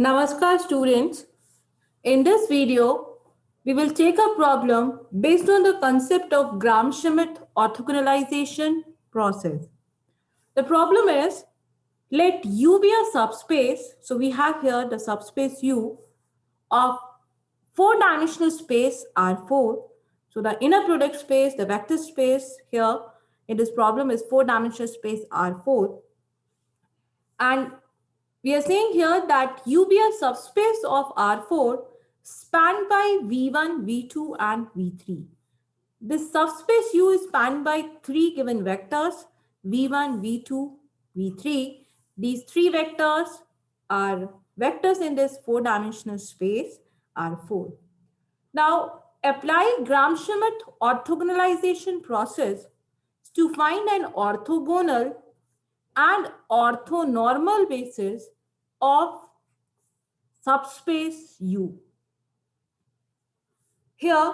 Namaskar students. In this video, we will take a problem based on the concept of Gram-Schmidt orthogonalization process. The problem is, let U be a subspace. So we have here the subspace U of four-dimensional space R4. So the inner product space, the vector space here in this problem is four-dimensional space R4. And we are saying here that U be a subspace of R4 spanned by V1, V2, and V3. This subspace U is spanned by three given vectors, V1, V2, V3. These three vectors are vectors in this four-dimensional space R4. Now, apply Gram-Schmidt orthogonalization process to find an orthogonal and orthonormal basis of subspace U. Here,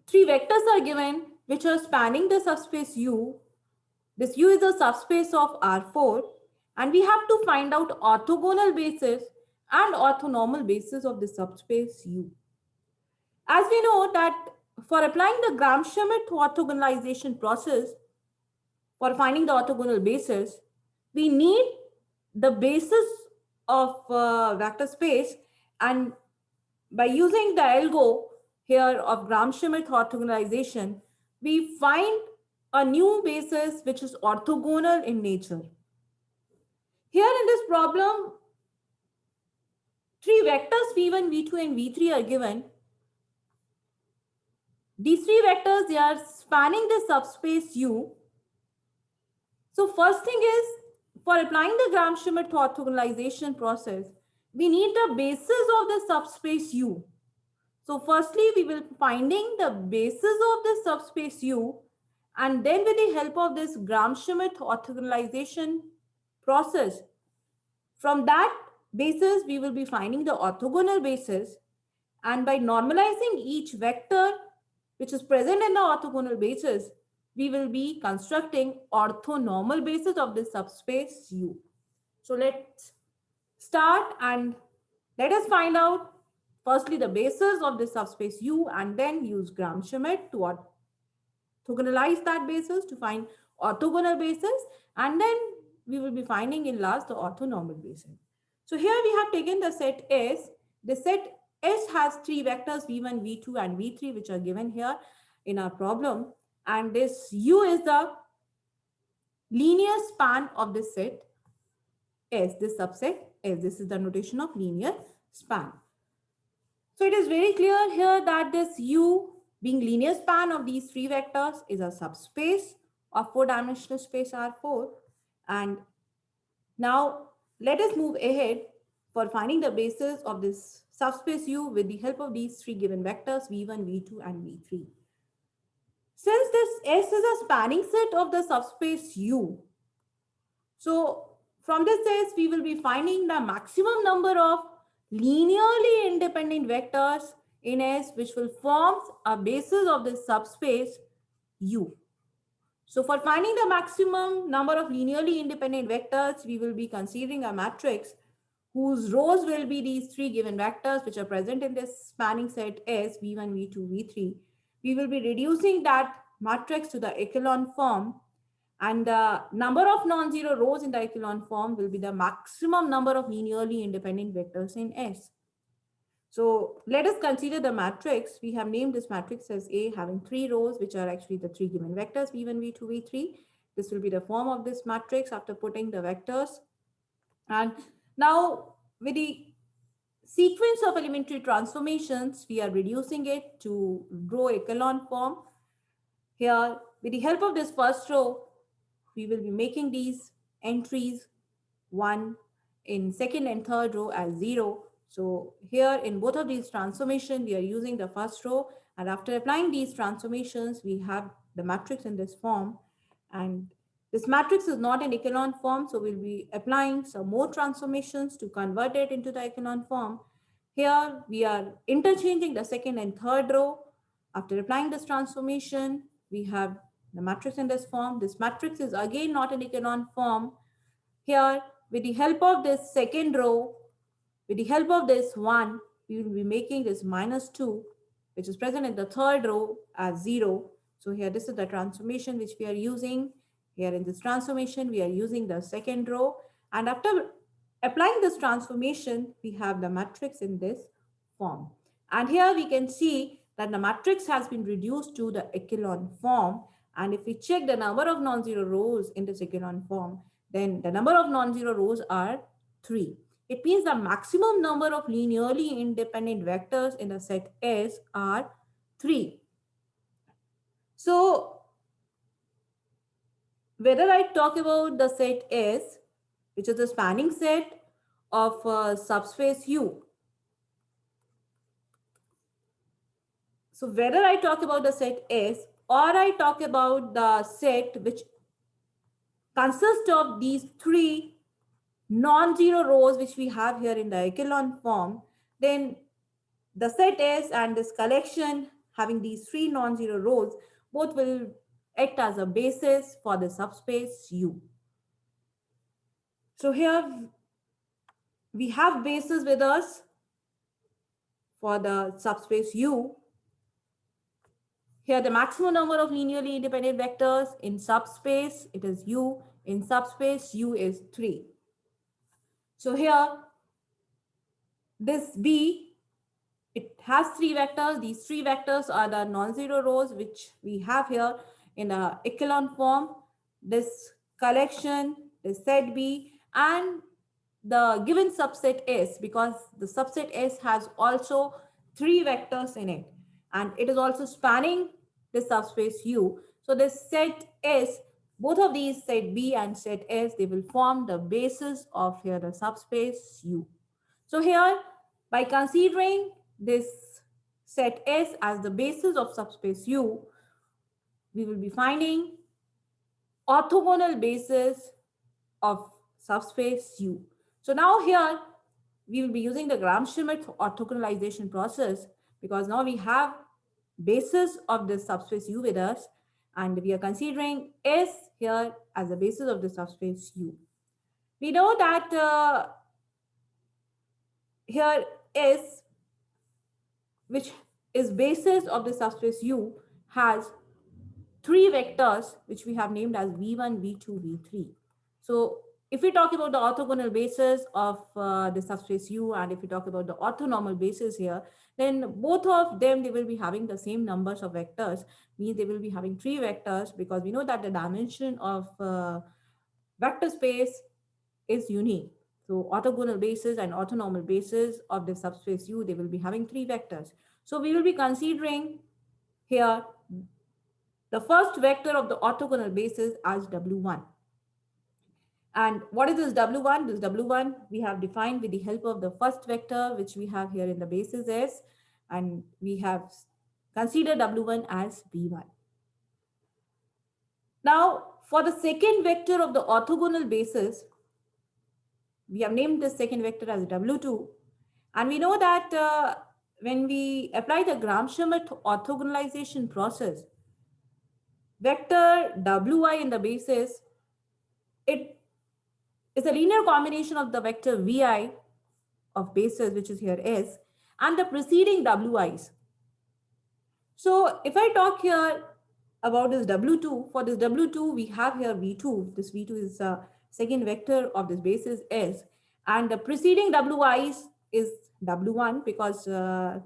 three vectors are given which are spanning the subspace U. This U is a subspace of R4, and we have to find out orthogonal basis and orthonormal basis of the subspace U. As we know that for applying the Gram-Schmidt orthogonalization process, for finding the orthogonal basis, we need the basis of vector space, and by using the algo here of Gram-Schmidt orthogonalization, we find a new basis which is orthogonal in nature. Here in this problem, three vectors V1, V2, and V3 are given. These three vectors, they are spanning the subspace U. So first thing is, for applying the Gram-Schmidt orthogonalization process, we need the basis of the subspace U. So firstly, we will finding the basis of the subspace U, and then with the help of this Gram-Schmidt orthogonalization process, from that basis, we will be finding the orthogonal basis, and by normalizing each vector which is present in the orthogonal basis, we will be constructing orthonormal basis of the subspace U. So let's start and let us find out firstly the basis of the subspace U, and then use Gram-Schmidt to orthogonalize that basis to find orthogonal basis, and then we will be finding in last the orthonormal basis. So here we have taken the set S. The set S has three vectors V1, V2, and V3 which are given here in our problem, and this U is the linear span of this set S, this subset S. This is the notation of linear span. So it is very clear here that this U being linear span of these three vectors is a subspace of four-dimensional space R4. And now let us move ahead for finding the basis of this subspace U with the help of these three given vectors V1, V2, and V3. Since this S is a spanning set of the subspace U, so from this S we will be finding the maximum number of linearly independent vectors in S which will form a basis of this subspace U. So for finding the maximum number of linearly independent vectors, we will be considering a matrix whose rows will be these three given vectors which are present in this spanning set S, V1, V2, V3. We will be reducing that matrix to the echelon form, and the number of non-zero rows in the echelon form will be the maximum number of linearly independent vectors in S. So let us consider the matrix. We have named this matrix as A, having three rows, which are actually the three given vectors, V1, V2, V3. This will be the form of this matrix after putting the vectors. And now with the sequence of elementary transformations, we are reducing it to row echelon form. Here, with the help of this first row, we will be making these entries 1 in second and third row as 0. So here in both of these transformations, we are using the first row, and after applying these transformations, we have the matrix in this form, and this matrix is not in echelon form, so we'll be applying some more transformations to convert it into the echelon form. Here we are interchanging the second and third row. After applying this transformation, we have the matrix in this form. This matrix is again not in echelon form. Here with the help of this second row, with the help of this 1, we will be making this -2, which is present in the third row as 0. So here, this is the transformation which we are using. Here in this transformation, we are using the second row. And after applying this transformation, we have the matrix in this form. And here we can see that the matrix has been reduced to the echelon form. And if we check the number of non-zero rows in this echelon form, then the number of non-zero rows are 3. It means the maximum number of linearly independent vectors in the set S are 3. So whether I talk about the set S, which is the spanning set of subspace U. So whether I talk about the set S or I talk about the set which consists of these 3 non-zero rows which we have here in the echelon form, then the set S and this collection having these 3 non-zero rows both will act as a basis for the subspace U. So here we have bases with us for the subspace U. Here the maximum number of linearly independent vectors in subspace, it is U. In subspace, U is 3. So here, this B, it has 3 vectors. These 3 vectors are the non-zero rows which we have here in the echelon form. This collection, the set B, and the given subset S, because the subset S has also 3 vectors in it, and it is also spanning the subspace U. So this set S, both of these set B and set S, they will form the basis of here the subspace U. So here, by considering this set S as the basis of subspace U, we will be finding orthogonal basis of subspace U. So now here, we will be using the Gram-Schmidt orthogonalization process, because now we have basis of the subspace U with us, and we are considering S here as the basis of the subspace U. We know that here S, which is basis of the subspace U, has 3 vectors which we have named as V1, V2, V3. So if we talk about the orthogonal basis of the subspace U, and if we talk about the orthonormal basis here, then both of them, they will be having the same numbers of vectors, means they will be having 3 vectors, because we know that the dimension of vector space is unique. So orthogonal basis and orthonormal basis of the subspace U, they will be having 3 vectors. So we will be considering here the first vector of the orthogonal basis as W1. And what is this W1? This W1 we have defined with the help of the first vector, which we have here in the basis S, and we have considered W1 as V1. Now, for the second vector of the orthogonal basis, we have named the second vector as W2. And we know that when we apply the Gram-Schmidt orthogonalization process, vector Wi in the basis, it is a linear combination of the vector Vi of basis, which is here S, and the preceding Wi's. So if I talk here about this W2, for this W2, we have here V2. This V2 is a second vector of this basis S, and the preceding Wi's is W1, because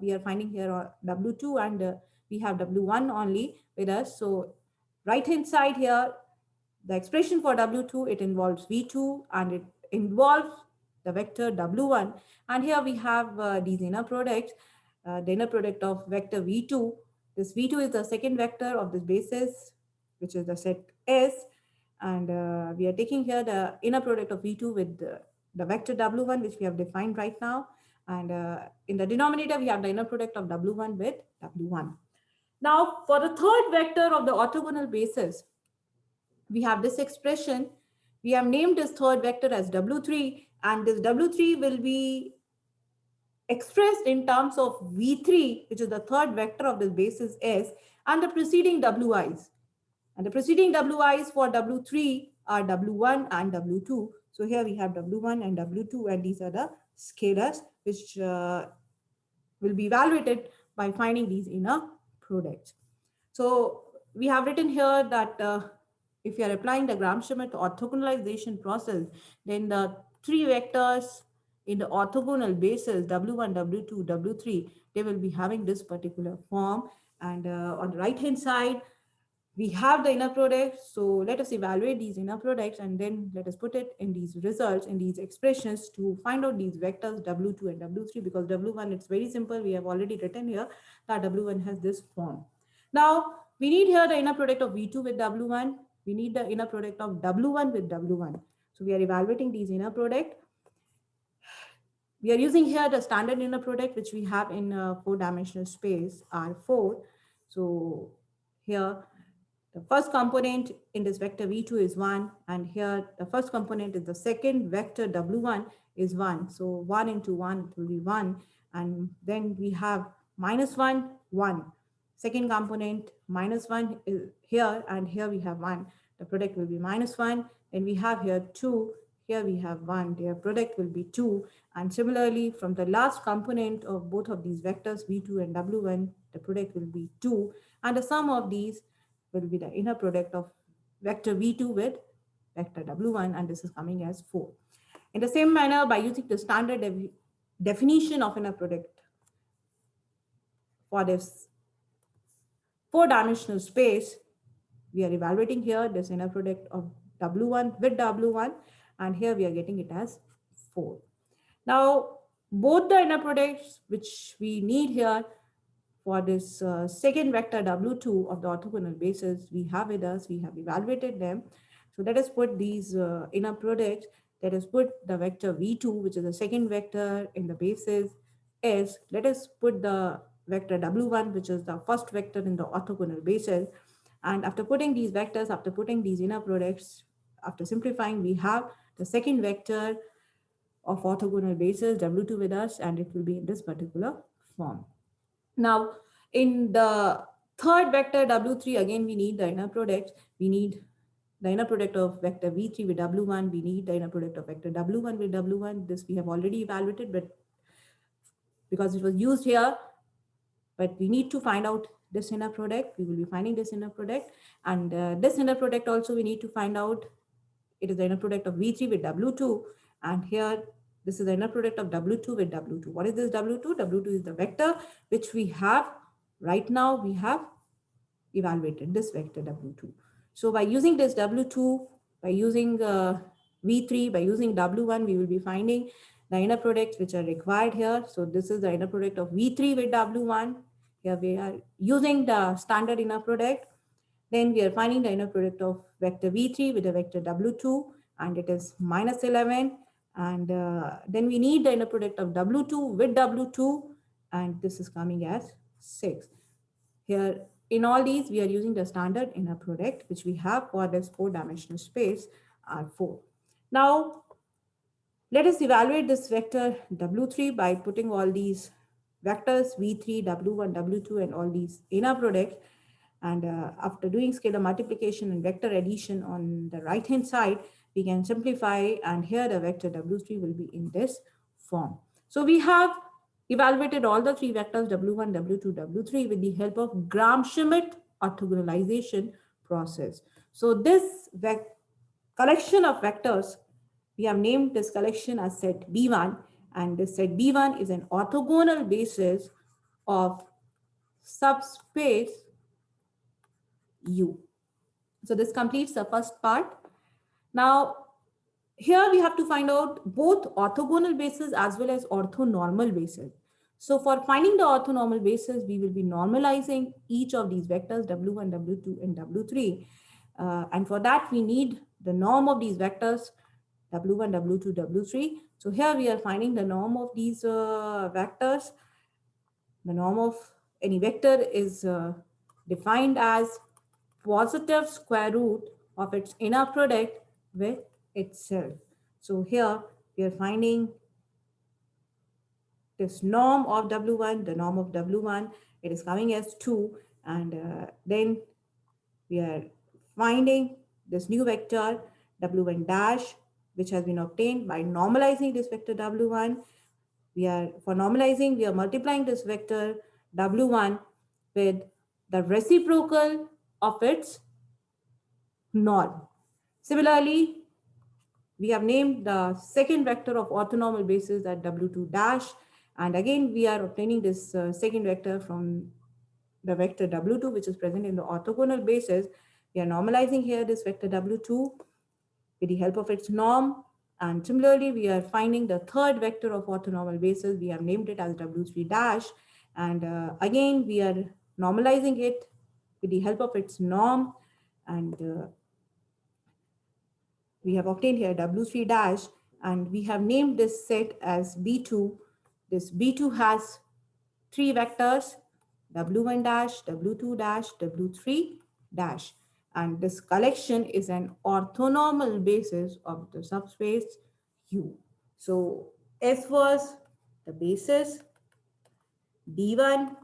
we are finding here W2 and we have W1 only with us. So right hand side here, the expression for W2, it involves V2 and it involves the vector W1. And here we have these inner products, the inner product of vector V2. This V2 is the second vector of this basis, which is the set S. And we are taking here the inner product of V2 with the vector W1, which we have defined right now. And in the denominator, we have the inner product of W1 with W1. Now, for the third vector of the orthogonal basis, we have this expression. We have named this third vector as W3, and this W3 will be expressed in terms of V3, which is the third vector of this basis S, and the preceding Wi's. And the preceding Wi's for W3 are W1 and W2. So here we have W1 and W2, and these are the scalars which will be evaluated by finding these inner products. So we have written here that if you are applying the Gram-Schmidt orthogonalization process, then the three vectors in the orthogonal basis W1, W2, W3, they will be having this particular form. And on the right hand side, we have the inner products. So let us evaluate these inner products and then let us put it in these results, in these expressions to find out these vectors W2 and W3, because W1, it's very simple. We have already written here that W1 has this form. Now we need here the inner product of V2 with W1. We need the inner product of W1 with W1. So we are evaluating these inner product. We are using here the standard inner product which we have in four-dimensional space R4. So here the first component in this vector V2 is 1, and here the first component is the second vector W1 is 1. So 1 into 1 will be 1, and then we have minus 1, 1. Second component minus 1 is here, and here we have 1. The product will be minus 1, and we have here 2. Here we have 1. Their product will be 2. And similarly, from the last component of both of these vectors, V2 and W1, the product will be 2. And the sum of these will be the inner product of vector V2 with vector W1, and this is coming as 4. In the same manner, by using the standard definition of inner product for this four-dimensional space, we are evaluating here this inner product of W1 with W1, and here we are getting it as 4. Now, both the inner products which we need here for this second vector W2 of the orthogonal basis we have with us, we have evaluated them. So let us put these inner products, let us put the vector V2, which is the second vector in the basis S. Let us put the vector W1, which is the first vector in the orthogonal basis. And after putting these vectors, after putting these inner products, after simplifying, we have the second vector of orthogonal basis W2 with us, and it will be in this particular form. Now, in the third vector W3, again, we need the inner product. We need the inner product of vector V3 with W1. We need the inner product of vector W1 with W1. This we have already evaluated, but because it was used here, but we need to find out this inner product. We will be finding this inner product, and this inner product also we need to find out. It is the inner product of V3 with W2, and here this is the inner product of W2 with W2. What is this W2? W2 is the vector which we have right now. We have evaluated this vector W2. So by using this W2, by using V3, by using W1, we will be finding the inner products which are required here. So this is the inner product of V3 with W1. Here we are using the standard inner product. Then we are finding the inner product of vector V3 with the vector W2, and it is minus 11. And then we need the inner product of W2 with W2, and this is coming as 6. Here, in all these, we are using the standard inner product, which we have for this four-dimensional space R4. Now, let us evaluate this vector W3 by putting all these vectors V3, W1, W2, and all these inner products. And after doing scalar multiplication and vector addition on the right-hand side, we can simplify, and here the vector W3 will be in this form. So we have evaluated all the three vectors W1, W2, W3 with the help of Gram-Schmidt orthogonalization process. So this collection of vectors, we have named this collection as set B1, and this set B1 is an orthogonal basis of subspace U. So this completes the first part. Now, here we have to find out both orthogonal bases as well as orthonormal bases. So for finding the orthonormal bases, we will be normalizing each of these vectors W1, W2, and W3. And for that, we need the norm of these vectors W1, W2, W3. So here we are finding the norm of these vectors. The norm of any vector is defined as positive square root of its inner product with itself. So here we are finding this norm of W1, the norm of W1, it is coming as 2, and then we are finding this new vector W1 dash which has been obtained by normalizing this vector W1. For normalizing, we are multiplying this vector W1 with the reciprocal of its norm. Similarly, we have named the second vector of orthonormal basis at W2 dash. And again, we are obtaining this second vector from the vector W2, which is present in the orthogonal basis. We are normalizing here this vector W2 with the help of its norm. And similarly, we are finding the third vector of orthonormal basis. We have named it as W3 dash. And again, we are normalizing it with the help of its norm. And we have obtained here W3 dash, and we have named this set as B2. This B2 has three vectors, W1 dash, W2 dash, W3 dash. And this collection is an orthonormal basis of the subspace U. So S was the basis, D1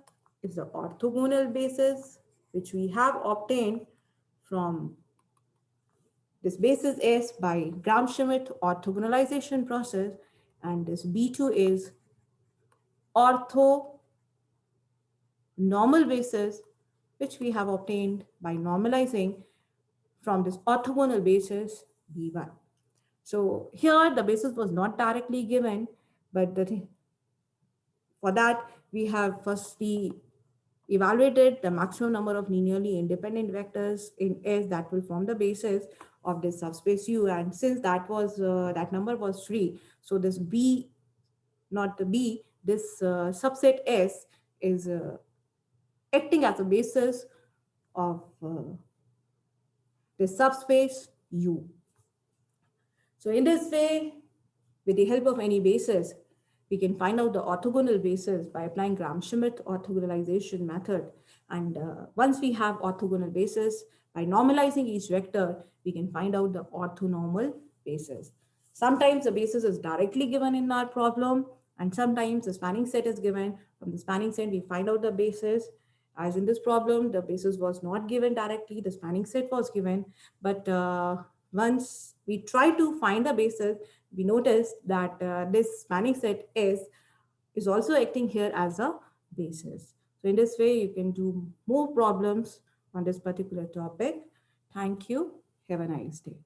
is the orthogonal basis, which we have obtained from this basis S by Gram-Schmidt orthogonalization process, and this B2 is orthonormal basis, which we have obtained by normalizing from this orthogonal basis B1. So here the basis was not directly given, but for that we have firstly evaluated the maximum number of linearly independent vectors in S that will form the basis of this subspace U. And since that number was 3, so this B, not the B, this subset S is acting as a basis of the subspace U. So in this way, with the help of any basis, we can find out the orthogonal basis by applying Gram-Schmidt orthogonalization method. And once we have orthogonal basis, by normalizing each vector, we can find out the orthonormal basis. Sometimes the basis is directly given in our problem, and sometimes the spanning set is given. From the spanning set, we find out the basis. As in this problem, the basis was not given directly, the spanning set was given. But once we try to find the basis, we notice that this spanning set is also acting here as a basis. So in this way, you can do more problems on this particular topic. Thank you. Have a nice day.